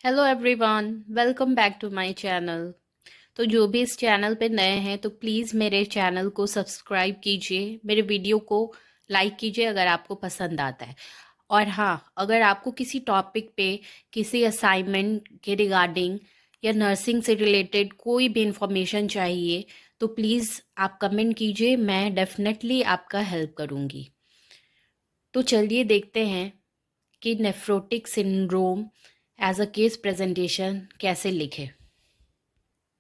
Hello everyone, welcome back to my channel. तो जो भी इस चैनल पे नए हैं तो प्लीज़ मेरे चैनल को सब्सक्राइब कीजिए, मेरे वीडियो को लाइक कीजिए अगर आपको पसंद आता है। और हाँ, अगर आपको किसी टॉपिक पे किसी असाइनमेंट के रिगार्डिंग या नर्सिंग से रिलेटेड कोई भी इंफॉर्मेशन चाहिए तो प्लीज़ आप कमेंट कीजिए, मैं डेफिनेटली आपका हेल्प करूँगी। तो चलिए देखते हैं कि nephrotic syndrome as a case presentation कैसे लिखें।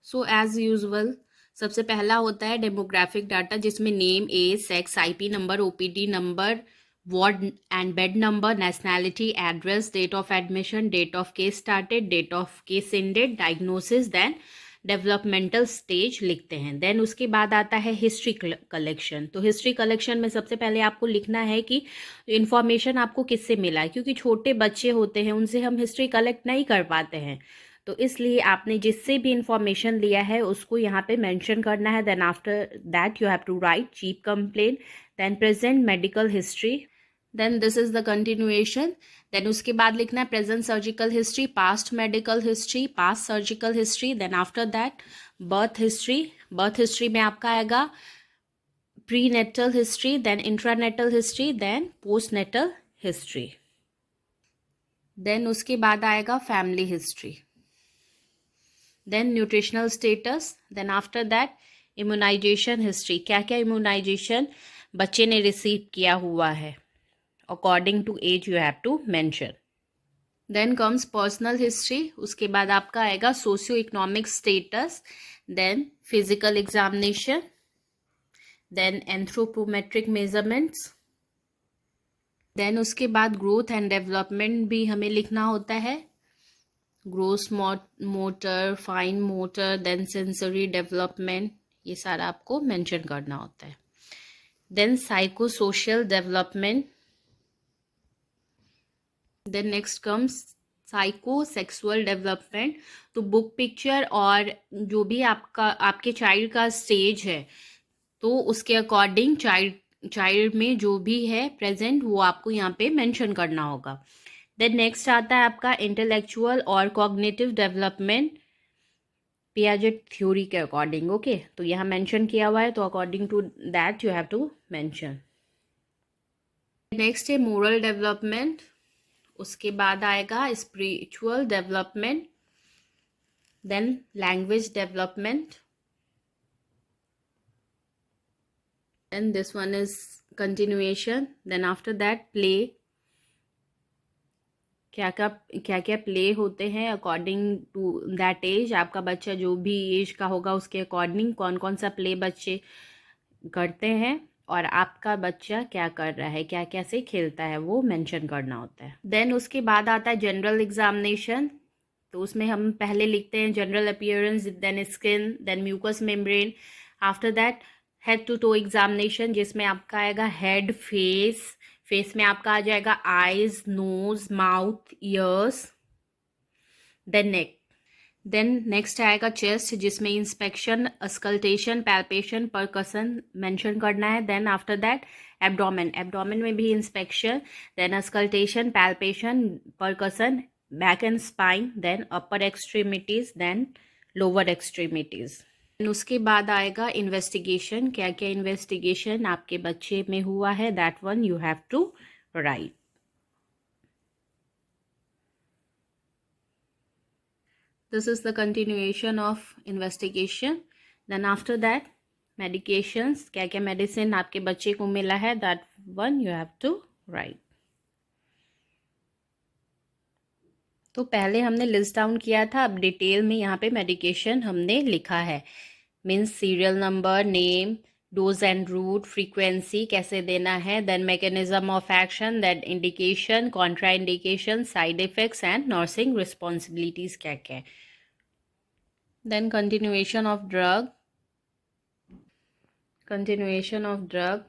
सो एज यूजुअल सबसे पहला होता है डेमोग्राफिक डाटा, जिसमें name, age, sex, IP number, OPD number, ward and bed number, nationality, address, date of admission, date of case started, date of case ended, diagnosis, then developmental stage लिखते हैं। Then उसके बाद आता है history collection. तो history collection में सबसे पहले आपको लिखना है कि इन्फॉर्मेशन आपको किससे मिला है, क्योंकि छोटे बच्चे होते हैं उनसे हम हिस्ट्री कलेक्ट नहीं कर पाते हैं। तो इसलिए आपने जिससे भी इंफॉर्मेशन लिया है उसको यहाँ पे मेंशन करना है। Then after that you have to write chief complain, then present medical history, then this is the continuation. Then उसके बाद लिखना है present surgical history, past medical history, past surgical history. Then after that birth history. Birth history में आपका आएगा prenatal history, then intranatal history, then postnatal history. Then उसके बाद आएगा family history, then nutritional status, then after that immunization history, क्या क्या immunization बच्चे ने रिसीव किया हुआ है according to age you have to mention. Then comes personal history, उसके बाद आपका आएगा socio economic status, then physical examination, then anthropometric measurements, then उसके बाद ग्रोथ एंड डेवलपमेंट भी हमें लिखना होता है, gross motor, fine motor, then sensory development, ये सारा आपको मेंशन करना होता है। Then psychosocial development, then next comes psychosexual development. तो बुक पिक्चर और जो भी आपके चाइल्ड का स्टेज है तो उसके अकॉर्डिंग चाइल्ड में जो भी है प्रेजेंट वो आपको यहाँ पे मेंशन करना होगा। देन नेक्स्ट आता है आपका इंटेलेक्चुअल और कॉग्निटिव डेवलपमेंट पियाजेट थ्योरी के अकॉर्डिंग। ओके, तो यहाँ मेंशन किया हुआ है तो according to that you have to mention. Next है मोरल डेवलपमेंट, उसके बाद आएगा spiritual development, then language development, then this one is continuation, then after that play, क्या क्या प्ले होते हैं अकॉर्डिंग टू दैट एज। आपका बच्चा जो भी एज का होगा उसके अकॉर्डिंग कौन कौन सा प्ले बच्चे करते हैं और आपका बच्चा क्या कर रहा है, क्या क्या से खेलता है, वो मेंशन करना होता है। देन उसके बाद आता है जनरल एग्जामिनेशन। तो उसमें हम पहले लिखते हैं general appearance, then skin, then mucous membrane. After that head to toe examination, जिसमें आपका आएगा हेड, फेस, फेस में आपका आ जाएगा eyes, nose, mouth, ears, then neck. Then next आएगा चेस्ट, जिसमें inspection, auscultation, palpation, percussion mention करना है। Then after that abdomen, abdomen में भी inspection, then auscultation, palpation, percussion, back and spine, then upper extremities, then lower extremities. उसके बाद आएगा investigation, क्या क्या इन्वेस्टिगेशन आपके बच्चे में हुआ है, that one you have to write. This is the continuation of investigation. Then after that medications, क्या क्या मेडिसिन आपके बच्चे को मिला है, that one you have to write. तो पहले हमने लिस्ट डाउन किया था, अब डिटेल में यहाँ पे मेडिकेशन हमने लिखा है, means serial number, name, dose and route, frequency कैसे देना है, then mechanism of action, then indication, contraindication, side effects and nursing responsibilities क्या क्या है। Then continuation of drug, continuation of drug,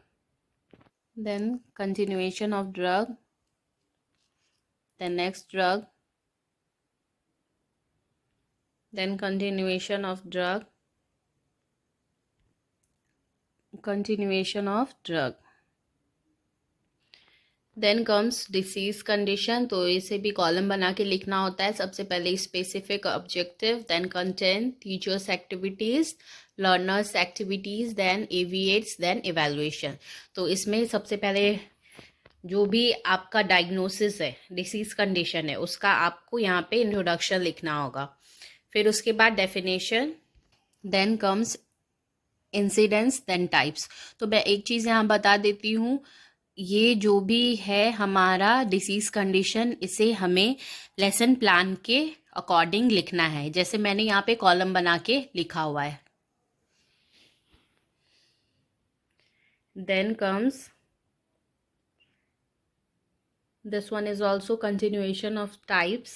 then continuation of drug, then next drug, then continuation of drug, continuation of drug, then comes disease condition, तो इसे भी column बना के लिखना होता है। सबसे पहले specific objective, then content, teachers activities, learners activities, then AV aids, then evaluation. तो इसमें सबसे पहले जो भी आपका डायग्नोसिस है, डिसीज कंडीशन है, उसका आपको यहाँ पे इंट्रोडक्शन लिखना होगा। फिर उसके बाद definition, then comes incidents, then types. तो मैं एक चीज़ यहाँ बता देती हूँ, ये जो भी है हमारा डिसीज कंडीशन, इसे हमें लेसन प्लान के अकॉर्डिंग लिखना है, जैसे मैंने यहाँ पे कॉलम बना के लिखा हुआ है। Then comes this one is also continuation of types.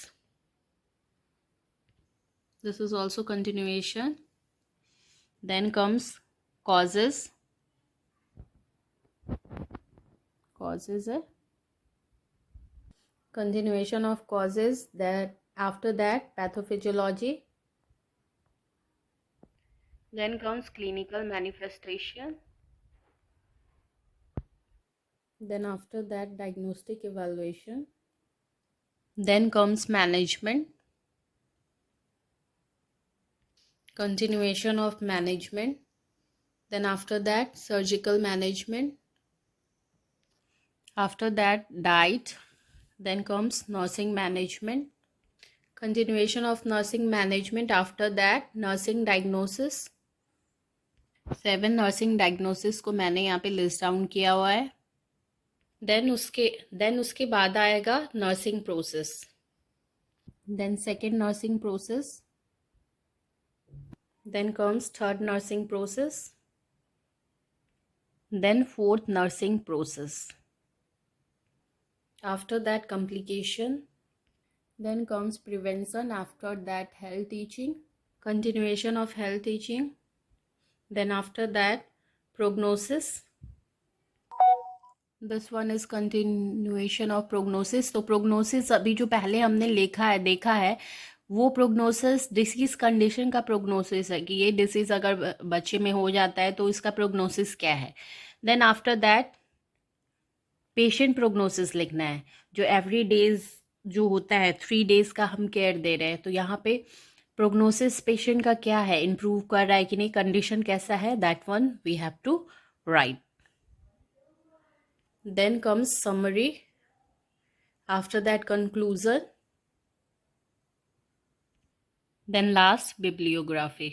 This is also continuation. Then comes causes. Causes है continuation of causes. That after that pathophysiology. Then comes clinical manifestation. Then after that diagnostic evaluation. Then comes management. Continuation of management. Then after that surgical management. After that diet. Then comes nursing management. Continuation of nursing management. After that nursing diagnosis. 7 nursing diagnosis को मैंने यहाँ पे list down किया हुआ है। Then उसके बाद आएगा nursing process, then second nursing process, then comes third nursing process, then fourth nursing process. After that complication, then comes prevention, after that health teaching, continuation of health teaching, then after that prognosis. This one is continuation of prognosis. तो prognosis अभी जो पहले हमने देखा है वो prognosis disease condition का prognosis है कि ये डिसीज अगर बच्चे में हो जाता है तो इसका प्रोग्नोसिस क्या है। Then after that patient prognosis लिखना है, जो एवरी डेज जो होता है 3 डेज का हम केयर दे रहे हैं, तो यहाँ पे प्रोग्नोसिस पेशेंट का क्या है, इम्प्रूव कर रहा है कि नहीं, कंडीशन कैसा है, that one we have to write. Then comes summary, after that conclusion, then last bibliography.